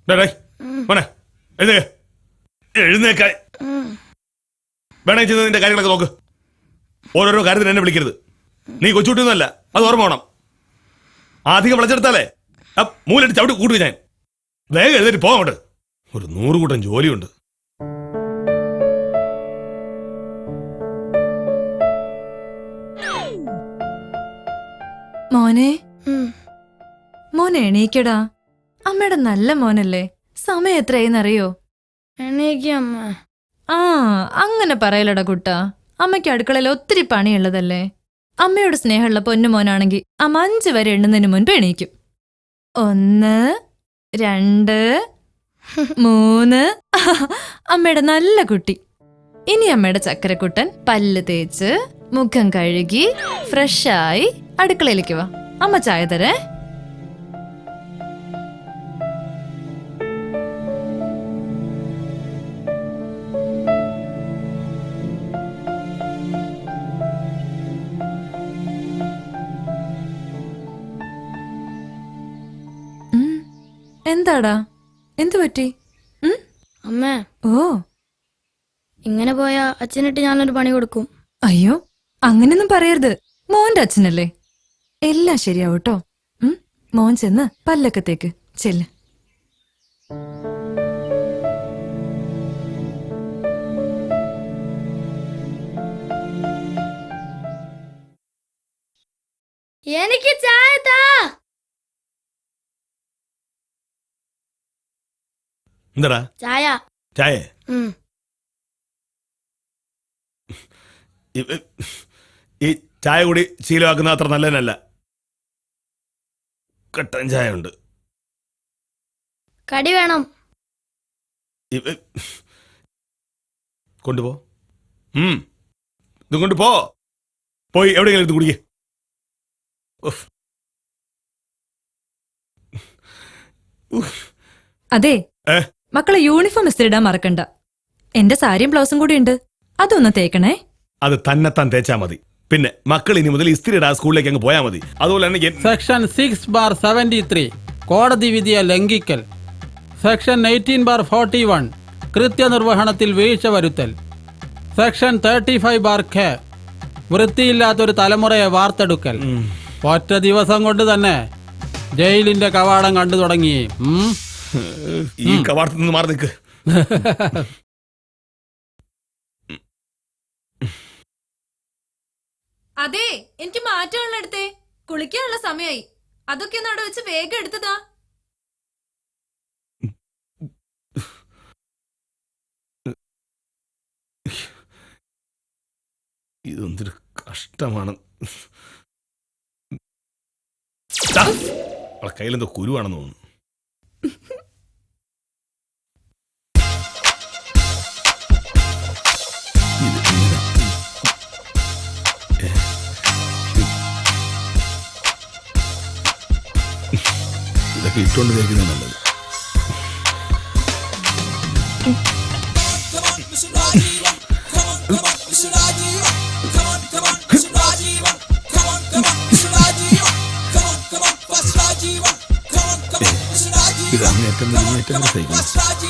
മോനെ എഴുന്നേക്കായി വേണേ ചെയ്ത് നിന്റെ കാര്യങ്ങളൊക്കെ നോക്ക്. ഓരോരോ കാര്യത്തിന് എന്നെ വിളിക്കരുത്. നീ കൊച്ചുകുട്ടിയൊന്നുമല്ല, അത് ഓർമ്മ വേണം. അധികം വിളച്ചെടുത്താലേ മൂലയിട്ട് ചവിട്ടി കൂട്ടുക ഞാൻ. വേഗം എഴുന്നേറ്റ് പോകട്ടെ, ഒരു 100 കൂട്ടം ജോലിയുണ്ട്. മോനെ മോനെ എണീക്കടാ, അമ്മയുടെ നല്ല മോനല്ലേ. സമയം എത്രയെന്നറിയോ? എണീക്കമ്മ. ആ അങ്ങനെ പറയലടാ കുട്ടാ, അമ്മയ്ക്ക് അടുക്കളയിൽ ഒത്തിരി പണിയുള്ളതല്ലേ. അമ്മയോട് സ്നേഹമുള്ള പൊന്നുമോനാണെങ്കിൽ അമ്മ 5 വരെ എണ്ണുന്നതിന് മുൻപ് എണീക്കും. 1 2 3. അമ്മയുടെ നല്ല കുട്ടി. ഇനി അമ്മയുടെ ചക്കരക്കുട്ടൻ പല്ല് തേച്ച് മുഖം കഴുകി ഫ്രഷായി അടുക്കളയിലേക്ക് വാ. അമ്മ ചായ തരേ. എന്താടാ, എന്തു പറ്റി? അമ്മേ, ഓ ഇങ്ങനെ പോയാ അച്ഛനിട്ട് ഞാനൊരു പണി കൊടുക്കും. അയ്യോ, അങ്ങനെയൊന്നും പറയരുത്. മോന്റെ അച്ഛനല്ലേ, എല്ലാം ശരിയാവൂട്ടോ. മോൻ ചെന്ന് പല്ലൊക്കെ തേക്ക് ചെല്ല്. എനിക്ക് ചായ താ. എന്താടാ ചായ? ചായ ഈ ചായ കൂടി ശീലമാക്കുന്ന അത്ര നല്ലതല്ല. കട്ടൻ ചായ ഉണ്ട്. കടി വേണം. കൊണ്ടുപോ. ഇത് കൊണ്ടുപോ. പോയി എവിടെയെങ്കിലും ഇത് കുടിക്കേ. അതെ, മക്കളെ യൂണിഫോം ഇസ്തിരിടാൻ മറക്കണ്ട. എന്റെ സാരിയും ബ്ലൗസും കൂടി ഉണ്ട്, അതൊന്ന് തേക്കണേ. അത് തന്നെത്താൻ തേച്ചാ മതി. പിന്നെ മക്കൾ ഇനി മുതൽ ഇസ്തിരിടാ സ്കൂളിലേക്ക് അങ്ങ് പോയാൽ മതി. അതുപോലെ തന്നെ സെക്ഷൻ 6/73 കോടതി വിധിയെ ലംഘിക്കൽ. സെക്ഷൻ 18/41 കൃത്യനിർവഹണത്തിൽ വീഴ്ച വരുത്തൽ. സെക്ഷൻ 35/K വൃത്തിയില്ലാത്തൊരു തലമുറയെ വാർത്തെടുക്കൽ. ഒറ്റ ദിവസം കൊണ്ട് തന്നെ ജയിലിന്റെ കവാടം കണ്ടു തുടങ്ങി. ഈ കവാടത്തിൽ നിന്ന് മാറി നിൽക്ക്. അതെ, എനിക്ക് മാറ്റമുള്ള എടുത്തേ. കുളിക്കാനുള്ള സമയമായി. അതൊക്കെ ഒന്ന് അവിടെ വെച്ച് വേഗം എടുത്തതാ. ഇതൊന്നൊരു കഷ്ടമാണ്. അവളെ കയ്യിലെന്തോ കുരുവാണെന്ന് തോന്നുന്നു. ഇതൊക്കെ ഇട്ടുകൊണ്ട് തേക്കുന്നത് നല്ലത്. ഇത് അങ്ങേറ്റം സഹിക്കണം.